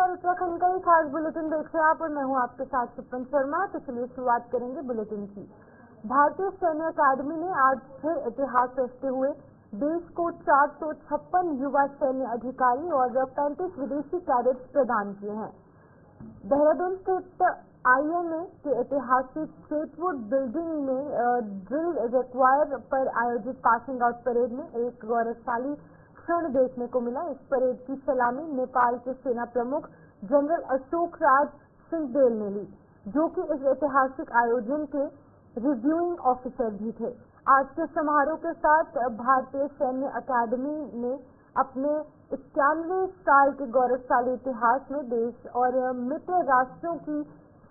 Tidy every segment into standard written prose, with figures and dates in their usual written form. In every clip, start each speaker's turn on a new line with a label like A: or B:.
A: नमस्कार, उत्तराखंड का एक खास बुलेटिन देख रहे हैं आप और मैं हूं आपके साथ सुपन शर्मा। तो चलिए शुरुआत करेंगे बुलेटिन की। भारतीय सैन्य अकादमी ने आज फिर इतिहास रचते हुए देश को 456 युवा सैन्य अधिकारी और 35 विदेशी कैडेट्स प्रदान किए हैं। देहरादून स्थित IMA के ऐतिहासिक स्टेटवुड बिल्डिंग में ड्रिल रिक्वायर पर आयोजित पासिंग आउट परेड में एक गौरवशाली क्षण देखने को मिला। इस परेड की सलामी नेपाल के सेना प्रमुख जनरल अशोक राज सिंहदेल ने ली, जो कि इस ऐतिहासिक आयोजन के रिव्यूइंग ऑफिसर भी थे। आज के समारोह के साथ भारतीय सैन्य अकादमी ने अपने 91 साल के गौरवशाली इतिहास में देश और मित्र राष्ट्रों की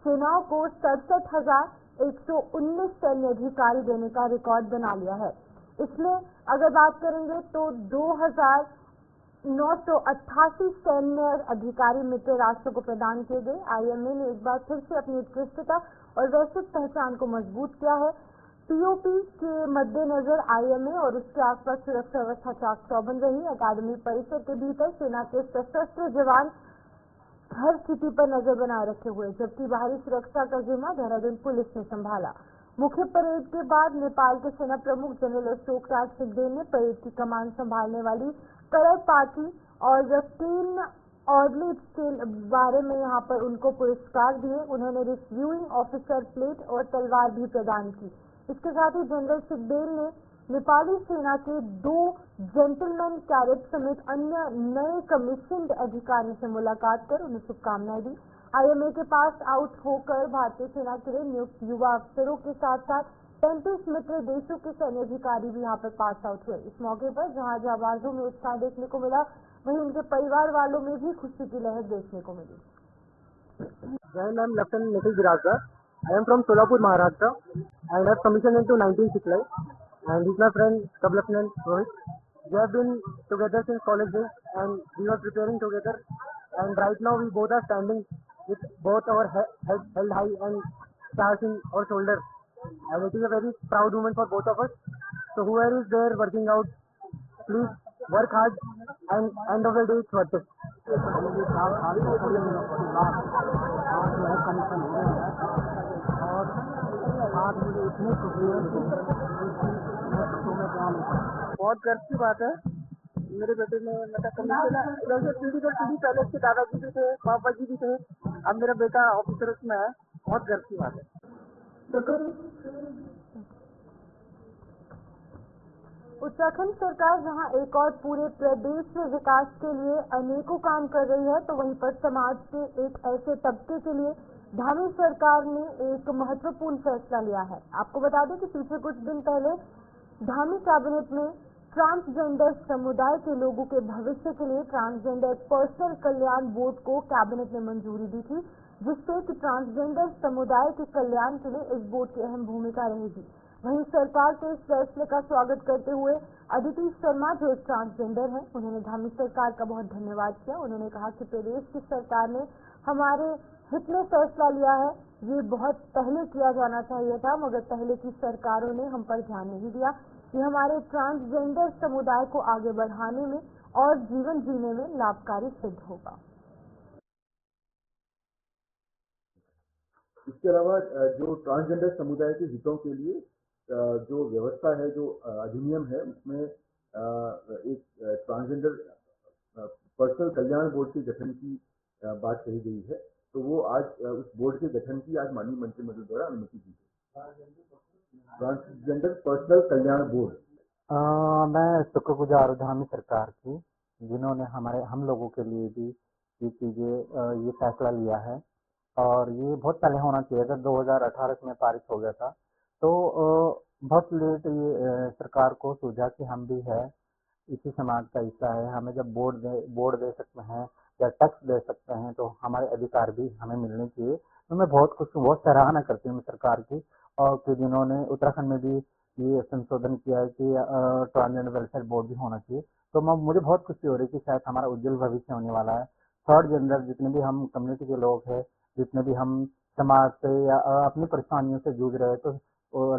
A: सेनाओं को 67,119 सैन्य अधिकारी देने का रिकॉर्ड बना लिया है। इसमें अगर बात करेंगे तो 2,988 सैन्य अधिकारी मित्र राष्ट्रों को प्रदान किए गए। IMA ने एक बार फिर से अपनी उत्कृष्टता और वैश्विक पहचान को मजबूत किया है। POP के मद्देनजर IMA और उसके आसपास सुरक्षा व्यवस्था चाक चौबंद रही। अकादमी परिसर के भीतर सेना के सशस्त्र जवान हर स्थिति पर नजर बनाए रखे हुए, जबकि बाहरी सुरक्षा का जिम्मा देहरादून पुलिस ने संभाला। मुख्य परेड के बाद नेपाल के सेना प्रमुख जनरल अशोक राज सिंहदेल ने परेड की कमान संभालने वाली करर पार्टी और 3 ऑर्डलीज के बारे में यहाँ पर उनको पुरस्कार दिए। उन्होंने रिव्यूइंग ऑफिसर प्लेट और तलवार भी प्रदान की। इसके साथ ही जनरल सिंहदेल ने नेपाली सेना के 2 जेंटलमैन कैडेट समेत अन्य नए कमीशन्ड अधिकारियों से मुलाकात कर उन्हें शुभकामनाएं दी। IMA के पास आउट होकर भारतीय सेना के लिए नियुक्त युवा अफसरों के साथ साथ 35 मित्र देशों के सैन्य अधिकारी भी यहाँ पर पास आउट हुए। इस मौके पर जहाँ जाबाजों में उत्साह देखने को मिला, वहीं उनके परिवार वालों में भी खुशी की लहर देखने को मिली।
B: I am Lieutenant Nikhil Girajkar. I am from Solapur, Maharashtra, and I have commissioned into 1969. And he's my friend, Sub Lieutenant Rohit. We have been together since college days, and we were preparing together. And right now, we both are standing with both our heads held high and stars in our shoulders. And it is a very proud moment for both of us. So whoever is there working out, please work hard, and end of the day, it's worth it. बहुत गर्व की बात है। मेरे बेटे ने मतलब पीढ़ी दर पीढ़ी पहले उसके दादाजी भी थे, पापा जी भी थे, अब मेरा बेटा ऑफिसर में है। बहुत गर्व की बात है।
A: उत्तराखंड सरकार जहां एक और पूरे प्रदेश में विकास के लिए अनेकों काम कर रही है, तो वहीं पर समाज के एक ऐसे तबके के लिए धामी सरकार ने एक महत्वपूर्ण फैसला लिया है। आपको बता दें कि पिछले कुछ दिन पहले धामी कैबिनेट में ट्रांसजेंडर समुदाय के लोगों के भविष्य के लिए ट्रांसजेंडर पर्सनल कल्याण बोर्ड को कैबिनेट ने मंजूरी दी थी, जिससे कि ट्रांसजेंडर समुदाय के कल्याण के लिए इस बोर्ड की अहम भूमिका रहेगी। वहीं सरकार के इस फैसले का स्वागत करते हुए अदिति शर्मा, जो एक ट्रांसजेंडर है, उन्होंने धामी सरकार का बहुत धन्यवाद किया। उन्होंने कहा कि प्रदेश की सरकार ने हमारे हित में फैसला लिया है, ये बहुत पहले किया जाना चाहिए था, मगर पहले की सरकारों ने हम पर ध्यान नहीं दिया। ये हमारे ट्रांसजेंडर समुदाय को आगे बढ़ाने में और जीवन जीने में लाभकारी सिद्ध होगा।
C: इसके अलावा जो ट्रांसजेंडर समुदाय के हितों के लिए जो व्यवस्था है, जो अधिनियम है, उसमें एक ट्रांसजेंडर पर्सनल कल्याण बोर्ड के गठन की बात कही गई है। तो वो आज उस बोर्ड के गठन की आज माननीय मंत्रिमंडल द्वारा अनुमति दी गई। ट्रांसजेंडर पर्सनल कल्याण बोर्ड।
B: मैं शुक्रगुजार हूँ धामी सरकार की, जिन्होंने हम लोगों के लिए भी ये चीजें ये फैसला लिया है। और ये बहुत पहले होना चाहिए था, 2018 में पारित हो गया था। तो बहुत लेट ये सरकार को सूझा कि हम भी है इसी समाज का हिस्सा है, हमें जब बोर्ड दे सकते हैं या टैक्स दे सकते हैं, तो हमारे अधिकार भी हमें मिलने चाहिए। तो मैं बहुत खुश हूँ, बहुत सराहना करती हूँ सरकार की, और कि जिन्होंने उत्तराखंड में भी ये संशोधन किया है कि ट्रांसजेंडर वेलफेयर बोर्ड भी होना चाहिए। तो मुझे बहुत खुशी हो रही है कि शायद हमारा उज्जवल भविष्य होने वाला है। थर्ड जेंडर जितने भी हम कम्युनिटी के लोग हैं, जितने भी हम समाज से या अपनी परेशानियों से जूझ रहे हैं, तो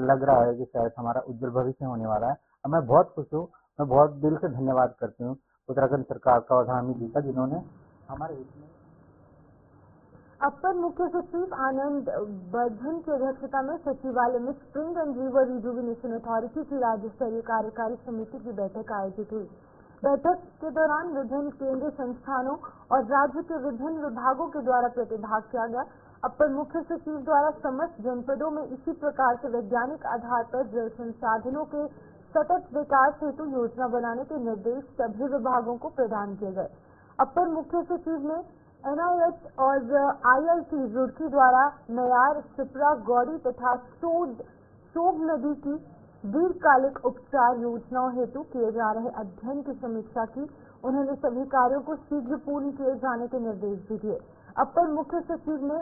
B: लग रहा है कि शायद हमारा उज्जवल भविष्य होने वाला है। और मैं बहुत खुश हूँ, मैं बहुत दिल से धन्यवाद करती हूँ उत्तराखंड सरकार का और धामी जी का, जिन्होंने हमारे हित में
A: अपर मुख्य सचिव आनंद बर्धन की अध्यक्षता में सचिवालय में spring and river rejuvenation authority की राज्य स्तरीय कार्यकारी समिति की बैठक आयोजित हुई। बैठक के दौरान विभिन्न केंद्रीय संस्थानों और राज्य के विभिन्न विभागों के द्वारा प्रतिभाग किया गया। अपर मुख्य सचिव द्वारा समस्त जनपदों में इसी प्रकार के वैज्ञानिक आधार पर जल संसाधनों के सतत विकास हेतु योजना बनाने के निर्देश सभी विभागों को प्रदान किए गए। अपर मुख्य सचिव ने NIH और IIT रुड़की द्वारा नयार, सिपरा, गौरी तथा सोग नदी की दीर्घकालिक उपचार योजनाओं हेतु किए जा रहे अध्ययन की समीक्षा की। उन्होंने सभी कार्यों को शीघ्र पूर्ण किए जाने के निर्देश भी दिए। अपर मुख्य सचिव ने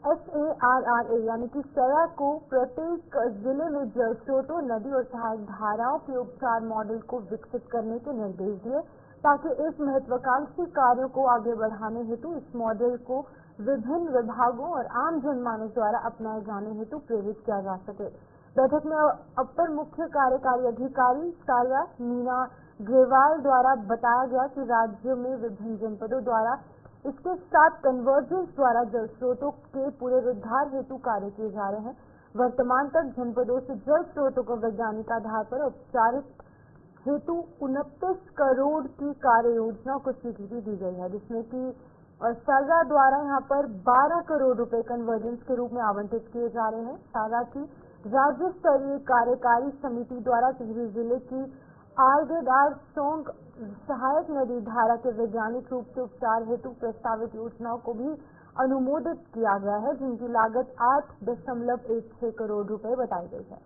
A: SARRA यानी कि सरा को प्रत्येक जिले में जल स्रोतों, नदी और सहायक धाराओं के उपचार मॉडल को विकसित करने के निर्देश दिए ताकि इस महत्वाकांक्षी कार्यों को आगे बढ़ाने हेतु इस मॉडल को विभिन्न विभागों और आम जनमानस द्वारा अपनाए जाने हेतु प्रेरित किया जा सके। बैठक में अपर मुख्य कार्यकारी अधिकारी साया मीना ग्रेवाल द्वारा बताया गया कि राज्य में विभिन्न जनपदों द्वारा इसके साथ कन्वर्जेंस द्वारा जल स्रोतों के पुनरुद्धार हेतु कार्य किए जा रहे हैं। वर्तमान तक जनपदों से जल स्रोतों को वैज्ञानिक आधार पर औपचारिक हेतु 29 करोड़ की कार्य योजना को स्वीकृति दी गई है, जिसमें कि सारा द्वारा यहाँ पर 12 करोड़ रुपए कन्वर्जेंस के रूप में आवंटित किए जा रहे हैं। सारा की राज्य स्तरीय कार्यकारी समिति द्वारा टिहरी जिले की आरगेदार सोंग सहायक नदी धारा के वैज्ञानिक रूप से उपचार हेतु प्रस्तावित योजनाओं को भी अनुमोदित किया गया है, जिनकी लागत 8.16 करोड़ रुपए बताई गई है।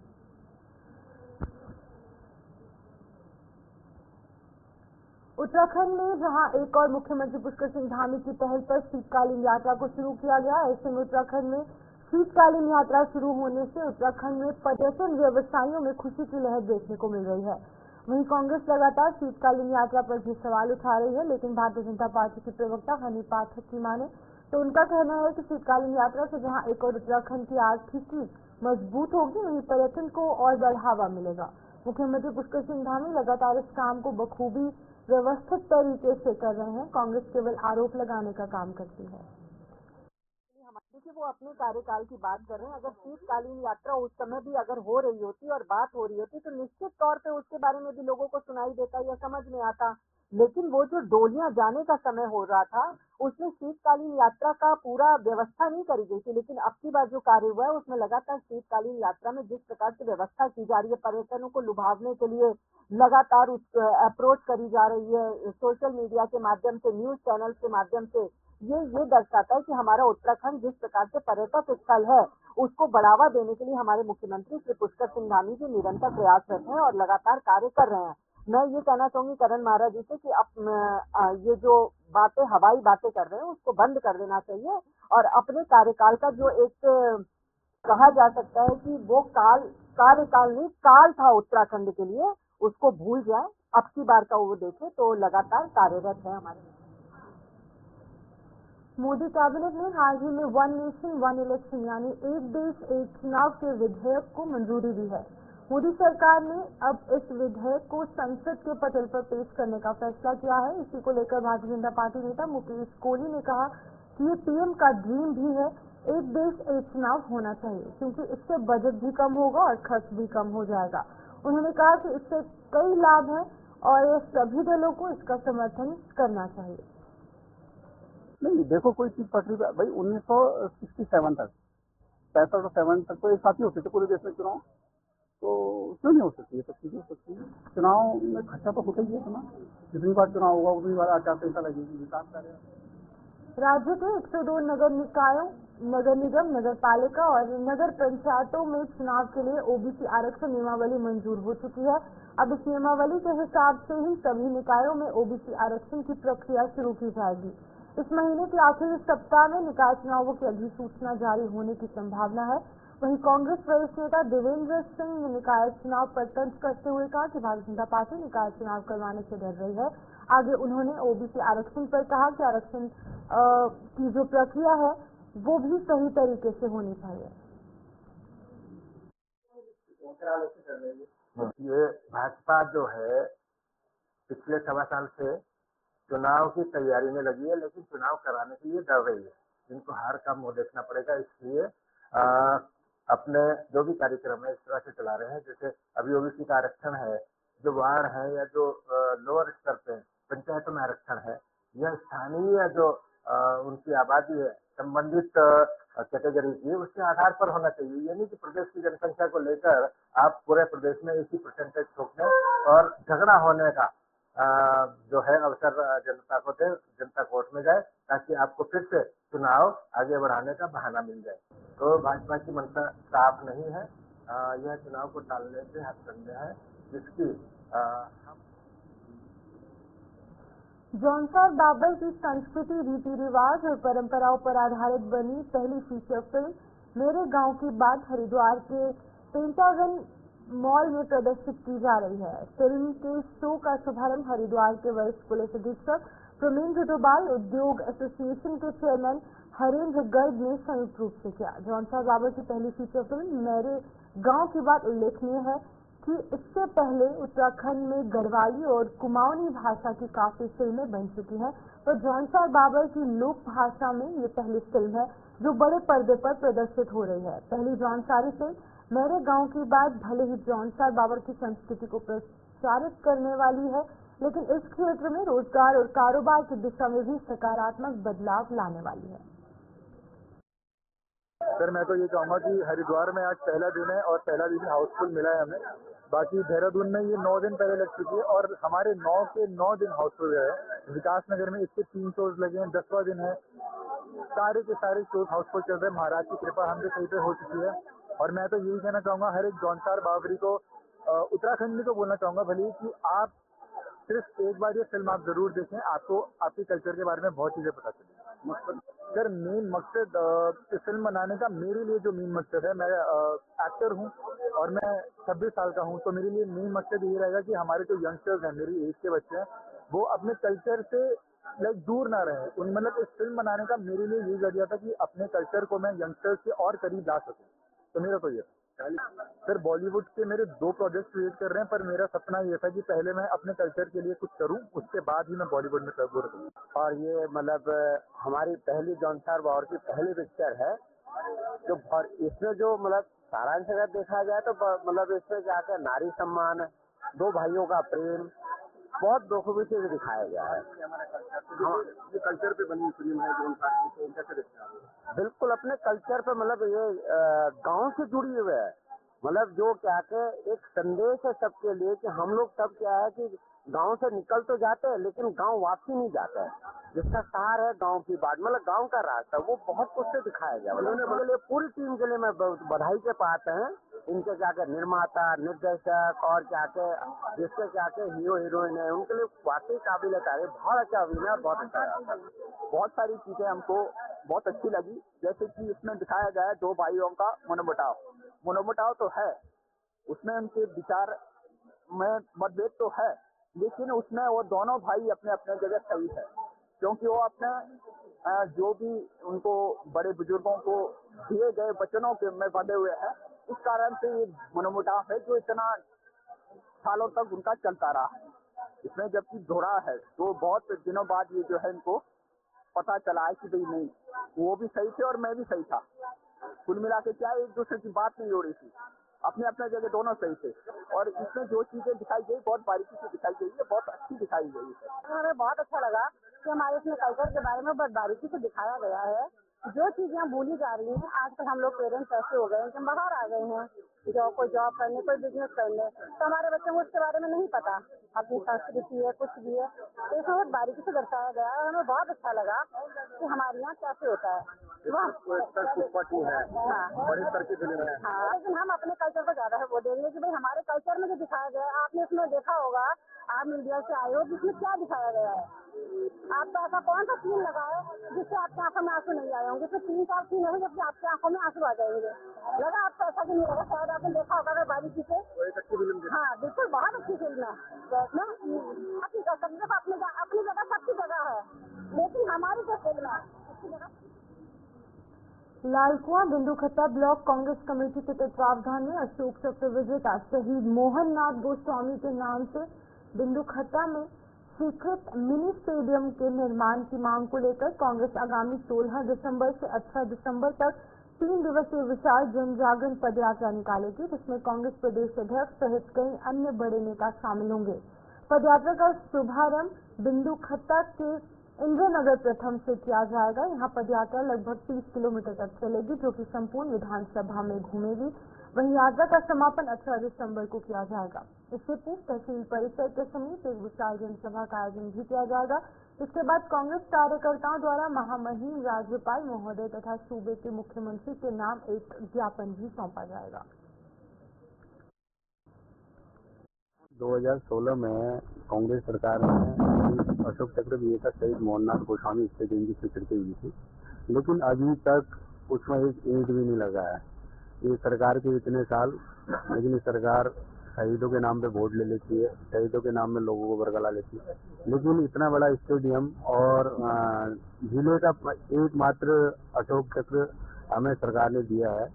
A: उत्तराखंड में जहां एक और मुख्यमंत्री पुष्कर सिंह धामी की पहल पर शीतकालीन यात्रा को शुरू किया गया, ऐसे में उत्तराखंड में शीतकालीन यात्रा शुरू होने से उत्तराखंड में पर्यटन व्यवसायियों में खुशी की लहर देखने को मिल रही है। वहीं कांग्रेस लगातार शीतकालीन यात्रा पर भी सवाल उठा रही है, लेकिन भारतीय जनता पार्टी की प्रवक्ता हनी पाठक की माने तो उनका कहना है कि शीतकालीन यात्रा से जहां एक और उत्तराखंड की आर्थिकी मजबूत होगी, वहीं पर्यटन को और बढ़ावा मिलेगा। मुख्यमंत्री पुष्कर सिंह धामी लगातार इस काम को बखूबी व्यवस्थित तरीके से कर रहे हैं। कांग्रेस केवल आरोप लगाने का काम करती है।
D: देखिए, वो अपने कार्यकाल की बात कर रहे हैं। अगर शीतकालीन यात्रा उस समय भी अगर हो रही होती और बात हो रही होती तो निश्चित तौर पे उसके बारे में भी लोगों को सुनाई देता या समझ में आता, लेकिन वो जो डोलियां जाने का समय हो रहा था उसमें शीतकालीन यात्रा का पूरा व्यवस्था नहीं करी गई थी। लेकिन अब की बार जो कार्य हुआ है उसमें लगातार शीतकालीन यात्रा में जिस प्रकार से व्यवस्था की जा रही है, पर्यटकों को लुभावने के लिए लगातार उस अप्रोच करी जा रही है सोशल मीडिया के माध्यम से, न्यूज चैनल के माध्यम से, ये दर्शाता है कि हमारा उत्तराखंड जिस प्रकार से पर्यटक स्थल है उसको बढ़ावा देने के लिए हमारे मुख्यमंत्री श्री पुष्कर सिंह धामी जी निरंतर प्रयासरत हैं और लगातार कार्य कर रहे हैं। मैं ये कहना चाहूंगी करण महाराज जी से कि अब ये जो बातें हवाई बातें कर रहे हैं उसको बंद कर देना चाहिए और अपने कार्यकाल का जो एक कहा जा सकता है कि वो कार्यकाल नहीं काल था उत्तराखंड के लिए, उसको भूल जाए। अब की बार का वो देखे तो लगातार कार्यरत है हमारे।
A: मोदी कैबिनेट ने हाल ही में वन नेशन वन इलेक्शन यानी एक देश एक चुनाव के विधेयक को मंजूरी दी है। मोदी सरकार ने अब इस विधेयक को संसद के पटल पर पेश करने का फैसला किया है। इसी को लेकर भारतीय जनता पार्टी नेता मुकेश कोहली ने कहा कि ये पीएम का ड्रीम भी है, एक देश एक चुनाव होना चाहिए, क्योंकि इससे बजट भी कम होगा और खर्च भी कम हो जाएगा। उन्होंने कहा कि इससे कई लाभ हैं और सभी दलों को इसका समर्थन करना चाहिए।
B: नहीं, देखो कोई चीज पट रही भाई 1967 तक 65 और 7 तक तो एक साथ ही होते थे पूरे देश में चुनाव, तो क्यों नहीं हो सकती, ये सब चीजें हो सकती है। चुनाव में खर्चा तो होता ही है ना, जितनी बार चुनाव होगा उतनी बार आचार संहिता लगेगी, विकास कार्य।
A: राज्य के 102 नगर निकायों, नगर निगम, नगर पालिका और नगर पंचायतों में चुनाव के लिए ओबीसी आरक्षण नियमावली मंजूर हो चुकी है। अब इस नियमावली के हिसाब से ही सभी निकायों में ओबीसी आरक्षण की प्रक्रिया शुरू की जाएगी। इस महीने के आखिरी सप्ताह में निकाय चुनावों की अधिसूचना जारी होने की संभावना है। वहीं कांग्रेस वरिष्ठ नेता देवेंद्र सिंह ने निकाय चुनाव पर तंज कसते हुए कहा कि भारतीय जनता पार्टी निकाय चुनाव करवाने से डर रही है। आगे उन्होंने ओबीसी आरक्षण पर कहा कि आरक्षण की जो प्रक्रिया है वो भी सही तरीके से होनी चाहिए।
E: ये भाजपा जो है पिछले 1.25 साल से चुनाव की तैयारी में लगी है, लेकिन चुनाव कराने के लिए डर रही है। जिनको हार का मुंह देखना पड़ेगा। इसलिए अपने जो भी कार्यक्रम है इस तरह से चला रहे हैं। जैसे अभी ओबीसी का आरक्षण है, जो वार्ड है या जो लोअर स्तर पे पंचायतों में आरक्षण है, यह स्थानीय जो उनकी आबादी है संबंधित कैटेगरी की, उसके आधार पर होना चाहिए। यानी कि प्रदेश की जनसंख्या को लेकर आप पूरे प्रदेश में इसी परसेंटेज थोपने और झगड़ा होने का जो है अवसर जनता को दे, जनता कोर्ट में जाए, ताकि आपको फिर से चुनाव आगे बढ़ाने का बहाना मिल जाए। तो भाजपा की मंशा साफ नहीं है, यह चुनाव को टालने के हथकंडे हैं, जिसकी हम
A: जौनसार बाबर की संस्कृति, रीति रिवाज और परंपराओं पर आधारित बनी पहली फीचर फिल्म मेरे गांव की बात हरिद्वार के पेंटागन मॉल में प्रदर्शित की जा रही है। फिल्म के शो का शुभारंभ हरिद्वार के वरिष्ठ पुलिस अधीक्षक प्रमेंद्र डोभाल, उद्योग एसोसिएशन के चेयरमैन हरेंद्र गर्ग ने संयुक्त रूप से किया। जौनसार बाबर की पहली फीचर फिल्म मेरे गांव की बात उल्लेखनीय है कि इससे पहले उत्तराखंड में गढ़वाली और कुमाऊनी भाषा की काफी फिल्में बन चुकी हैं, तो जौनसार बाबर की लोक भाषा में ये पहली फिल्म है जो बड़े पर्दे पर प्रदर्शित हो रही है। पहली जौनसारी फिल्म मेरे गांव की बात भले ही जौनसार बाबर की संस्कृति को प्रचारित करने वाली है, लेकिन इस क्षेत्र में रोजगार और कारोबार की दिशा में भी सकारात्मक बदलाव लाने वाली है।
F: सर, मैं तो ये कहूँगा कि हरिद्वार में आज पहला दिन है और पहला दिन हाउसफुल मिला है हमें। बाकी देहरादून में ये 9 दिन पहले लग चुकी है और हमारे 9 के 9 दिन हाउसफुल है। विकासनगर में इसके 3 शोज लगे हैं, 10वां दिन है। सारे के सारे शोज हाउसफुल चल रहे हैं। महाराज की कृपा हम पे सही पे हो चुकी है। और मैं तो यही कहना चाहूँगा हर एक जौनसार बाबरी को, उत्तराखंडी को बोलना चाहूँगा भले कि आप सिर्फ एक बार ये फिल्म आप जरूर देखें, आपको आपके कल्चर के बारे में बहुत चीजें पता चलेगी। सर, मेन मकसद इस फिल्म बनाने का मेरे लिए जो मेन मकसद है, मैं एक्टर हूँ और मैं 26 साल का हूँ, तो मेरे लिए मेन मकसद ये रहेगा कि हमारे जो यंगस्टर्स हैं, मेरी एज के बच्चे हैं, वो अपने कल्चर से दूर ना रहे। मतलब इस फिल्म बनाने का मेरे लिए यही जरिया था कि अपने कल्चर को मैं यंगस्टर्स के और करीब ला सकूँ। तो मेरा तो ये सर, बॉलीवुड के मेरे 2 प्रोजेक्ट क्रिएट कर रहे हैं, पर मेरा सपना ये था कि पहले मैं अपने कल्चर के लिए कुछ करूं, उसके बाद ही मैं बॉलीवुड में करूँ।
E: और ये मतलब हमारी पहली जौनसार बाबर की पहली पिक्चर है, जो इसमें जो मतलब सारांश अगर देखा जाए तो मतलब इसमें जाकर नारी सम्मान, 2 भाइयों का प्रेम बहुत बखूबी से दिखाया गया है।
C: हाँ, ये कल्चर पे बनी फिल्म है जौनसार की, तो कैसे देखते हैं?
E: बिल्कुल अपने कल्चर पे, मतलब ये गांव से जुड़ी हुई है। मतलब जो क्या के एक संदेश है सबके लिए कि हम लोग सब क्या है कि गांव से निकल तो जाते हैं लेकिन गांव वापसी नहीं जाता है। जिसका सार है गांव की बात, मतलब गांव का रास्ता, वो बहुत कुछ से दिखाया गया। मतलब पूरी टीम के लिए मैं बधाई के पात्र हैं। इनके क्या के निर्माता, निर्देशक और क्या के जिसके क्या के हीरो हीरोइन है, उनके लिए वाकई काबिल तारीफ। बहुत अच्छा अभिनय, बहुत अच्छा।
F: बहुत सारी चीजें हमको बहुत अच्छी लगी, जैसे कि इसमें दिखाया गया है 2 भाइयों का मनोबटाव तो है, उसमें उनके विचार में मतभेद तो है, लेकिन उसमें वो दोनों भाई अपने अपने जगह सही है, क्योंकि वो अपने जो भी उनको बड़े बुजुर्गों को दिए गए वचनों के में बंधे हुए हैं, इस कारण से ये मनोमुटाव है जो इतना सालों तक उनका चलता रहा है। इसमें जबकि जोड़ा है तो बहुत दिनों बाद ये जो है इनको पता चला है कि भाई नहीं, वो भी सही थे और मैं भी सही था। कुल मिला के क्या एक दूसरे की बात नहीं हो रही थी, अपने अपने जगह दोनों सही थे। और इसमें जो चीजें दिखाई गई बहुत बारीकी से दिखाई गई है, बहुत अच्छी दिखाई गई है।
D: हमें बहुत अच्छा लगा कि हमारे इसमें कल्चर के बारे में बहुत बारीकी से दिखाया गया है। जो चीजें भूली जा रही हैं, आजकल हम लोग पेरेंट्स ऐसे हो गए हैं कि बाहर आ गए हैं, कोई जॉब करने, कोई बिजनेस करने, तो हमारे बच्चों को उसके बारे में नहीं पता, अपनी संस्कृति है, कुछ भी है, तो इसमें बहुत बारीकी से दर्शाया गया है। हमें बहुत अच्छा लगा कि हमारे यहाँ कैसे होता है।
E: हाँ, बड़ी स्तर की फिल्म है।
D: हाँ, लेकिन हम अपने कल्चर को ज्यादा है वो देंगे कि भाई हमारे कल्चर में जो दिखाया गया है, आपने इसमें देखा होगा, आप मीडिया से आए हो, जिसमें क्या दिखाया गया है। आपको ऐसा कौन सा सीन लगा है जिससे आपकी आंखों में आंसू नहीं आए होंगे? तो 3-4 सीन है जबकि आपकी आंखों में आंसू आ जाएंगे। लगा आपको ऐसा भी नहीं लगा? शायद आपने देखा होगा अगर बारीकी से। हाँ, बिल्कुल बहुत अच्छी फिल्म है। अपनी जगह सबकी जगह है, लेकिन हमारी जो फिल्म है उसकी जगह।
A: लालकुआं बिंदुखत्ता ब्लॉक कांग्रेस कमेटी के तत्वावधान में अशोक चक्र विजेता शहीद मोहन नाथ गोस्वामी के नाम से बिंदुखत्ता में स्वीकृत मिनी स्टेडियम के निर्माण की मांग को लेकर कांग्रेस आगामी 16 दिसंबर से 18 दिसंबर तक 3 दिवसीय विशाल जन जागरण पदयात्रा निकालेगी, जिसमें कांग्रेस प्रदेश अध्यक्ष सहित कई अन्य बड़े नेता शामिल होंगे। पदयात्रा का शुभारंभ बिंदु खत्ता के इंद्रनगर प्रथम से किया जाएगा। यहाँ पदयात्रा लगभग 30 किलोमीटर तक चलेगी, जो कि संपूर्ण विधानसभा में घूमेगी। वहीं यात्रा का समापन 18 दिसंबर को किया जाएगा। इससे पूर्व तहसील परिसर के समीप एक विशाल जनसभा का आयोजन भी किया जाएगा। इसके बाद कांग्रेस कार्यकर्ताओं द्वारा महामहिम राज्यपाल महोदय तथा सूबे के मुख्यमंत्री के नाम एक ज्ञापन भी सौंपा जाएगा।
G: 2016 में कांग्रेस सरकार ने अशोक चक्र विजेता शहीद मोहननाथ गोस्वामी स्टेडियम की स्वीकृति दी थी, लेकिन अभी तक उसमें एक ईंट भी नहीं लगा है। ये सरकार के इतने साल, लेकिन ये सरकार शहीदों के नाम पे वोट ले लेती है, शहीदों के नाम में लोगों को बरगला लेती है, लेकिन इतना बड़ा स्टेडियम और जिले का एकमात्र अशोक चक्र हमें सरकार ने दिया है,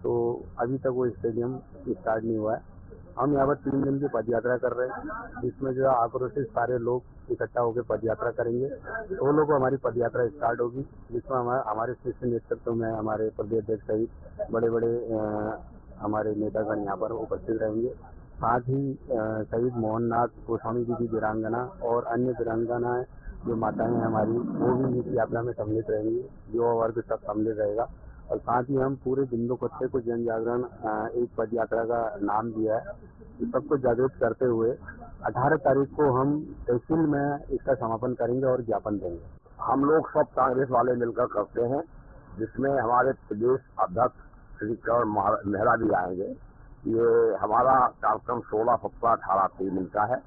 G: तो अभी तक वो स्टेडियम स्टार्ट नहीं हुआ है। हम यहाँ पर 3 दिन की पदयात्रा कर रहे हैं, जिसमें जो आक्रोशित सारे लोग इकट्ठा होकर पदयात्रा करेंगे। 2 लोग हमारी पदयात्रा स्टार्ट होगी, जिसमें हमारे शीर्ष नेतृत्व में हमारे प्रदेश अध्यक्ष सहित बड़े बड़े हमारे नेतागण यहाँ पर उपस्थित रहेंगे। साथ ही शहीद मोहननाथ गोस्वामी जी की वीरांगना और अन्य वीरांगनाएं जो माताएं हैं हमारी, वो भी इस यात्रा में सम्मिलित रहेंगी। युवा वर्ग सब सम्मिलित रहेगा। और साथ ही हम पूरे बिंदु खत्ते को जन जागरण एक पदयात्रा का नाम दिया है। सबको जागरूक करते हुए 18 तारीख को हम तहसील में इसका समापन करेंगे और ज्ञापन देंगे।
E: हम लोग सब कांग्रेस वाले मिलकर करते हैं, जिसमें हमारे प्रदेश अध्यक्ष श्री करण मेहरा भी आएंगे। ये हमारा कार्यक्रम 16, 17, 18 तीन का है,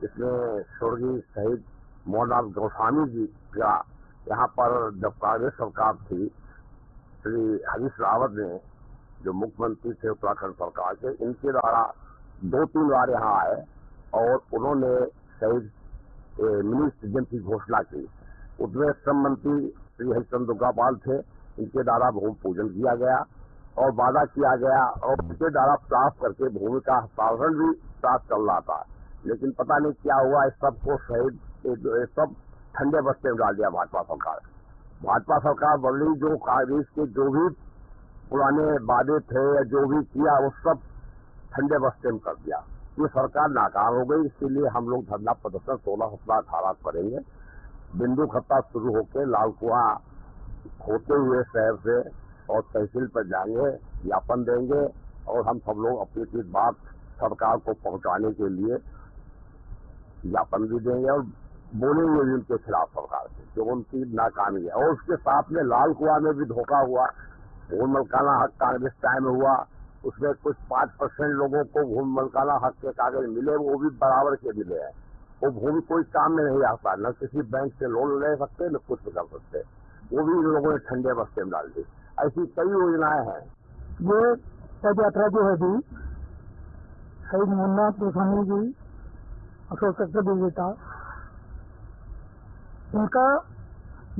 E: जिसमें स्वर्गीय शहीद मोहननाथ गोस्वामी जी का यहाँ पर जब कांग्रेस सरकार थी, श्री हरीश रावत ने जो मुख्यमंत्री थे उत्तराखंड सरकार के, इनके द्वारा 2-3 बार यहाँ आए और उन्होंने शहीद मिनी स्टेडियम की घोषणा की। उसमें श्रम मंत्री श्री हरिचंद्र दुर्गापाल थे, इनके द्वारा भूमि पूजन किया गया और वादा किया गया और उनके द्वारा प्राप्त करके भूमि का हस्तांतरण भी प्राप्त चल रहा था। लेकिन पता नहीं क्या हुआ, इस सबको शहीद सब ठंडे बस्ते में डाल दिया भाजपा सरकार। भाजपा सरकार बदली, जो कांग्रेस के जो भी पुराने वादे थे या जो भी किया वो सब ठंडे बस्ते में कर दिया। ये सरकार नाकाम हो गई, इसीलिए हम लोग धरना प्रदर्शन 16, 17, 18 करेंगे। बिंदु खत्ता शुरू होकर लाल कुआं होते हुए शहर से और तहसील पर जाएंगे, ज्ञापन देंगे और हम सब लोग अपनी बात सरकार को पहुंचाने के लिए ज्ञापन भी देंगे और बोलेंगे भी उनके खिलाफ सरकार से, जो उनकी नाकामी है। और उसके साथ में लाल कुआं में भी धोखा हुआ, भूमि मलकाना हक कांग्रेस टाइम हुआ, उसमें कुछ 5% लोगों को भूमि मलकाना हक के कागज मिले, वो भी बराबर के मिले हैं। वो भूमि कोई काम में नहीं आता, न किसी बैंक से लोन ले सकते न कुछ कर सकते, वो भी इन लोगों ने ठंडे बस्ते में डाल दी। ऐसी कई योजनाएं हैं।
F: ये पदयात्रा जो है जी, शहीद मोहननाथ गोस्वामी जी अशोक चक्र विजेता, इनका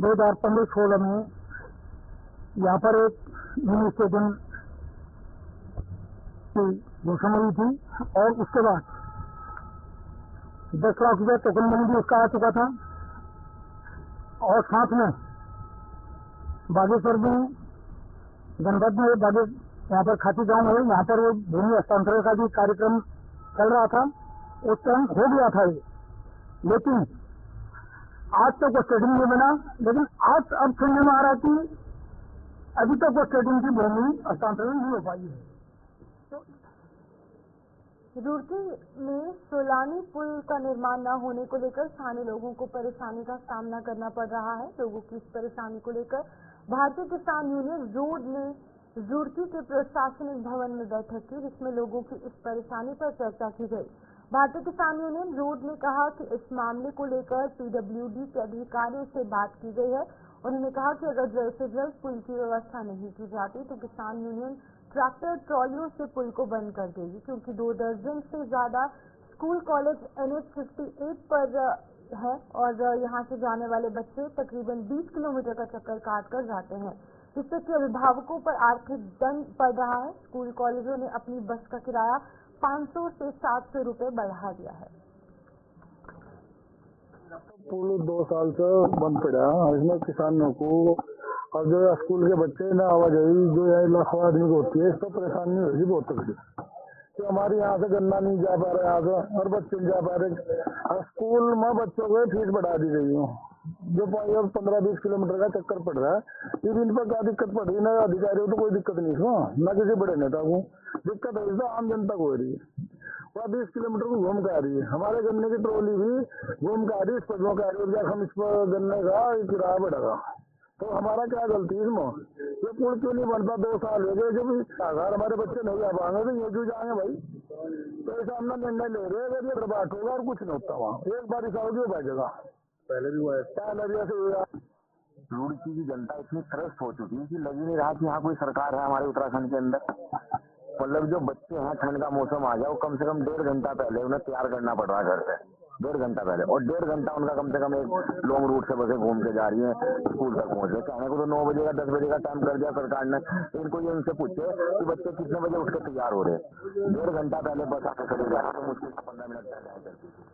F: 2015-16 में यहाँ पर एक मिनी स्टेडियम की घोषणा हुई थी और उसके बाद 10 लाख रुपए टोकन मनी भी उसका आ चुका था। और साथ में बागेश्वर में जनपद में यहाँ पर खाती गांव है, यहाँ पर वो भूमि हस्तांतरण का भी कार्यक्रम चल रहा था। उस टाइम हो गया था ये, लेकिन आज तक वो स्टेडियम नहीं बना। लेकिन आज अब सुनने में आ रहा कि अभी तक वो स्टेडियम की भूमि हस्तांतरण नहीं हो पाई है।
A: रुड़की में सोलानी पुल का निर्माण न होने को लेकर स्थानीय लोगों को परेशानी का सामना करना पड़ रहा है। लोगों की इस परेशानी को लेकर भारतीय किसान यूनियन रोड ने रुड़की के प्रशासनिक भवन में बैठक की, जिसमें लोगों की इस परेशानी पर चर्चा की गई। भारतीय किसान यूनियन रोड ने कहा कि इस मामले को लेकर पीडब्ल्यूडी के अधिकारियों से बात की गई है। उन्होंने कहा कि अगर जल्द से जल्द पुल की व्यवस्था नहीं की जाती तो किसान यूनियन ट्रैक्टर ट्रॉलियों से पुल को बंद कर देगी, क्योंकि 2 दर्जन से ज्यादा स्कूल कॉलेज NH 58 पर है और यहाँ से जाने वाले बच्चे तकरीबन 20 किलोमीटर का चक्कर काट कर जाते हैं, जिससे कि अभिभावकों पर आर्थिक दंड पड़ रहा है। स्कूल कॉलेजों ने अपनी बस का किराया 500 से 700 रुपए बढ़ा दिया है।
F: पुल 2 साल से बंद पड़ा है। इसमें किसानों को और जो स्कूल के बच्चे ना आवाजाही जो है लाखों आदमी को होती है, इस पर परेशानी होगी बहुत तकलीफ। तो हमारे यहाँ से गन्ना नहीं जा पा रहे, यहाँ से और बच्चे नहीं जा पा रहे। और स्कूल में बच्चों को फीस बढ़ा दी गई है, जो 15-20 किलोमीटर का चक्कर पड़ रहा है। ये इन पर क्या दिक्कत पड़ रही है ना, अधिकारियों को कोई दिक्कत नहीं है, ना किसी बड़े नेता को दिक्कत है, इससे आम जनता को हो रही है। वह 20 किलोमीटर को घूम के आ रही है। हमारे गन्ने की ट्रॉली भी घूम के आ रही है, इस पर का आ रही है। हम इस पर गन्ने का किराया बढ़ेगा तो हमारा क्या गलती है इसमें? ये पुल क्यों नहीं बनता? 2 साल हो गए, जब अगर हमारे बच्चे नहीं जा पाएंगे तो ये क्यों जाएंगे भाई? तो ऐसा हम निर्णय ले रहे हैं, अगर ये रबाट होगा और कुछ नहीं होता वहाँ, एक बारिश आओगी वो बचेगा। पहले भी हुआ है, पहले भी ऐसे हुआ।
H: रुड़की की जनता इतनी त्रस्त हो चुकी है कि लग ही नहीं रहा कि यहाँ कोई सरकार है हमारे उत्तराखंड के अंदर। मतलब जो बच्चे हैं, ठंड का मौसम आ गया, वो कम से कम 1.5 घंटा पहले उन्हें तैयार करना पड़ रहा है घर से, 1.5 घंटा पहले। और 1.5 घंटा उनका कम से कम एक लॉन्ग रूट से बसें घूम के जा रही हैं स्कूल तक पहुंच रहे। कहने को तो 9 बजे का 10 बजे का टाइम कर दिया सरकार ने। इनको ये उनसे पूछे कि बच्चे कितने बजे उठ के तैयार हो रहे हैं। 1.5 घंटा पहले बस आके खड़ी जा रही, तो मुश्किल से 15 मिनट पहले चलती थी।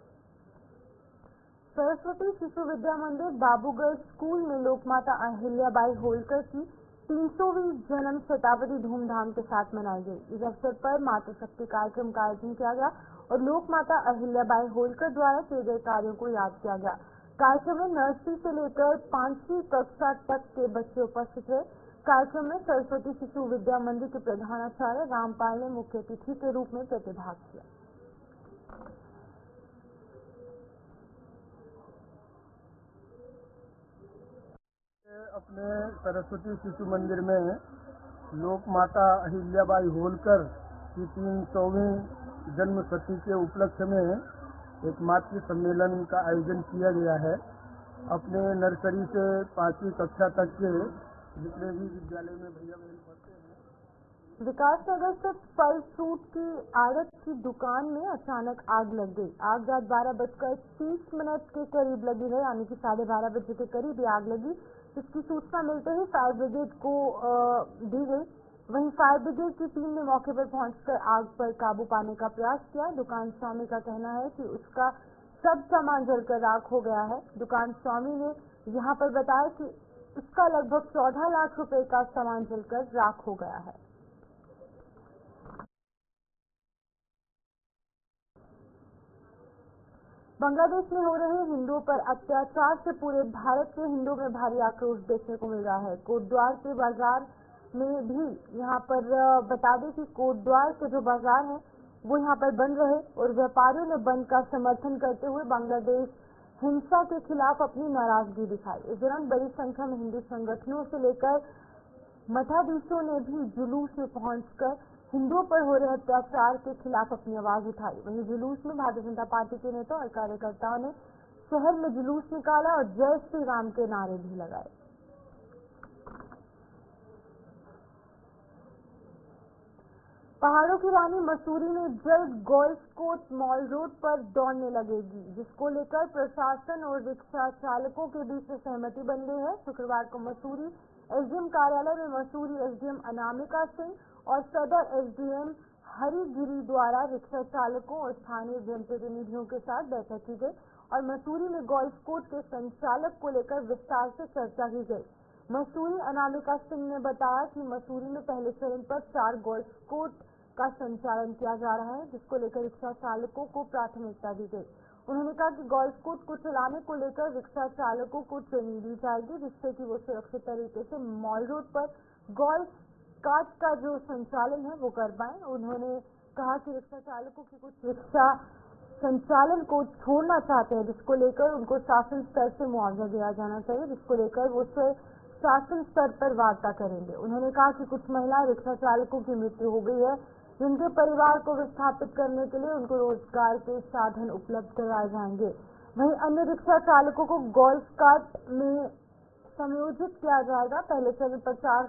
A: सरस्वती शिशु विद्या मंदिर बाबूगढ़ स्कूल में लोकमाता अहिल्याबाई होलकर की 300वीं जन्म शताब्दी धूमधाम के साथ मनाई गई। इस अवसर पर मातृशक्ति कार्यक्रम का आयोजन किया गया और लोकमाता अहिल्याबाई होलकर द्वारा किए गए कार्यों को याद किया गया। कार्यक्रम में नर्सरी से लेकर 5वीं कक्षा तक के बच्चे उपस्थित रहे। कार्यक्रम में सरस्वती शिशु विद्या मंदिर के प्रधानाचार्य रामपाल ने मुख्य अतिथि के रूप में प्रतिभाग किया।
I: अपने सरस्वती शिशु मंदिर में लोक माता अहिल्याबाई होलकर की 300वीं जन्म शती के उपलक्ष्य में एक मातृ सम्मेलन का आयोजन किया गया है। अपने नर्सरी से 5वीं कक्षा तक के जितने भी विद्यालय में भैया बहन पढ़ते हैं।
A: विकास नगर स्थित फल फ्रूट की आड़त की दुकान में अचानक आग लग गई। आग रात 12:30 के करीब लगी है, यानी कि 12:30 बजे के करीब ये आग लगी। इसकी सूचना मिलते ही फायर ब्रिगेड को दी गई। वहीं फायर ब्रिगेड की टीम ने मौके पर पहुंचकर आग पर काबू पाने का प्रयास किया। दुकान स्वामी का कहना है कि उसका सब सामान जलकर राख हो गया है। दुकान स्वामी ने यहां पर बताया कि उसका लगभग 14 लाख रुपए का सामान जलकर राख हो गया है। बांग्लादेश में हो रहे हिंदुओं पर अत्याचार से पूरे भारत के हिंदुओं में भारी आक्रोश देखने को मिल रहा है। कोटद्वार के बाजार में भी यहाँ पर बता दें कि कोटद्वार के जो बाजार है वो यहाँ पर बंद रहे और व्यापारियों ने बंद का समर्थन करते हुए बांग्लादेश हिंसा के खिलाफ अपनी नाराजगी दिखाई। इस दौरान बड़ी संख्या में हिंदू संगठनों से लेकर मठाधीशों ने भी जुलूस में पहुंचकर हिंदुओं पर हो रहे अत्याचार के खिलाफ अपनी आवाज उठाई। वहीं जुलूस में भारतीय जनता पार्टी के नेता और कार्यकर्ताओं ने शहर में जुलूस निकाला और जय श्री राम के नारे भी लगाए। पहाड़ों की रानी मसूरी में जल्द गोल्फ कोर्स मॉल रोड पर दौड़ने लगेगी, जिसको लेकर प्रशासन और रिक्शा चालकों के बीच में सहमति बन गई है। शुक्रवार को मसूरी एसडीएम कार्यालय में मसूरी एसडीएम अनामिका सिंह और सदर एसडीएम हरिगिरी द्वारा रिक्शा चालकों और स्थानीय जनप्रतिनिधियों के साथ बैठक की गई और मसूरी में गोल्फ कोर्स के संचालक को लेकर विस्तार से चर्चा की गई। मसूरी अनामिका सिंह ने बताया कि मसूरी में पहले चरण पर 4 गोल्फ कोर्स का संचालन किया जा रहा है, जिसको लेकर रिक्शा चालकों को प्राथमिकता दी गई। उन्होंने कहा कि गोल्फ कोर्स को चलाने को लेकर रिक्शा चालकों को ट्रेनिंग दी जाएगी, जिससे कि वो सुरक्षित तरीके से मॉल रोड पर गोल्फ कार्ट का जो संचालन है वो कर पाए। उन्होंने कहा कि रिक्शा चालकों की कुछ रिक्शा संचालन को छोड़ना चाहते हैं, जिसको लेकर उनको शासन स्तर से मुआवजा दिया जाना चाहिए, जिसको लेकर वो शासन स्तर पर वार्ता करेंगे। उन्होंने कहा कि कुछ महिला रिक्शा चालकों की मृत्यु हो गई है, जिनके परिवार को विस्थापित करने के लिए उनको रोजगार के साधन उपलब्ध करवाए जाएंगे। वहीं अन्य रिक्शा चालकों को गोल्फ कार्ट में समायोजित किया जाएगा। पहले चरण पर 4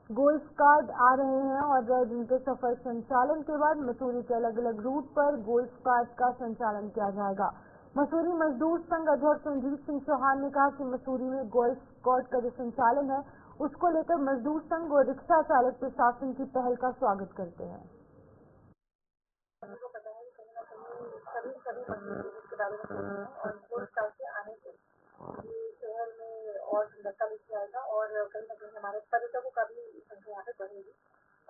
A: गोल्फ कार्ट आ रहे हैं और जिनके सफल संचालन के बाद मसूरी के अलग अलग रूट पर गोल्फ कार्ट का संचालन किया जाएगा। मसूरी मजदूर संघ अध्यक्ष रंजीत सिंह चौहान ने कहा कि मसूरी में गोल्फ कार्ट का जो संचालन है उसको लेकर मजदूर संघ और रिक्शा चालक प्रशासन की पहल का स्वागत करते हैं।
D: सभी मजदूर इसके बारे में और गोल्फ कार्ट के आने हमारे पर्यटकों का भी संख्या यहाँ पे बढ़ेगी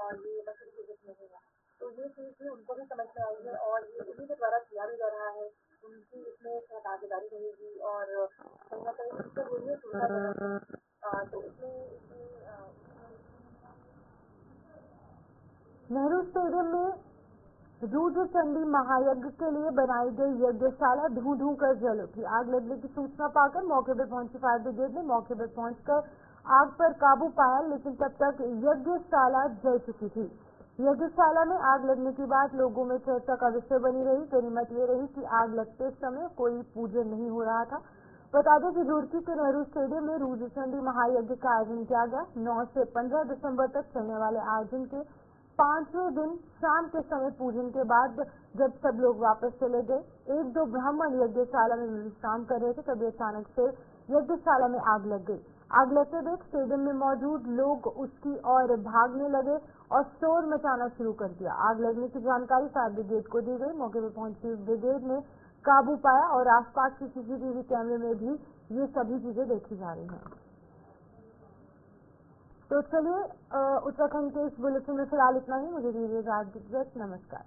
D: और ये लकड़ी के गिफ्ट मिलेगा। तो ये चीज़ भी उनको भी समझ में आई है और ये उन्हीं के द्वारा किया भी जा रहा है, उनकी इसमें भागीदारी रहेगी और कहीं ना कहीं इससे वो ये सुविधाजनक है। तो
A: नेहरू स्टेडियम में रुद्र चंडी महायज्ञ के लिए बनाई गई यज्ञशाला धूं धूं कर जल उठी। आग लगने की सूचना पाकर मौके पर पहुंची फायर ब्रिगेड ने मौके पर पहुंचकर आग पर काबू पाया, लेकिन तब तक यज्ञशाला जल चुकी थी। यज्ञशाला में आग लगने के बाद लोगों में चर्चा का विषय बनी रही। गनीमत ये रही कि आग लगते समय कोई पूजन नहीं हो रहा था। बता दें कि रुड़की के नेहरू स्टेडियम में रुद्र चंडी महायज्ञ का आयोजन किया गया। 9 से 15 दिसंबर तक चलने वाले आयोजन के 5वें दिन शाम के समय पूजन के बाद जब सब लोग वापस चले गए, एक दो ब्राह्मण यज्ञशाला में विश्राम कर रहे थे, तभी अचानक से यज्ञशाला में आग लग गई। आग लगते देख स्टेडियम में मौजूद लोग उसकी ओर भागने लगे और शोर मचाना शुरू कर दिया। आग लगने की जानकारी फायर ब्रिगेड को दी गई। मौके पर पहुंची ब्रिगेड ने काबू पाया और आसपास के सीसीटीवी कैमरे में भी ये सभी चीजें देखी जा रही हैं। तो चलिए उत्तराखंड के इस बुलेटिन में फिलहाल इतना ही। मुझे दीजिए इजाजत। नमस्कार।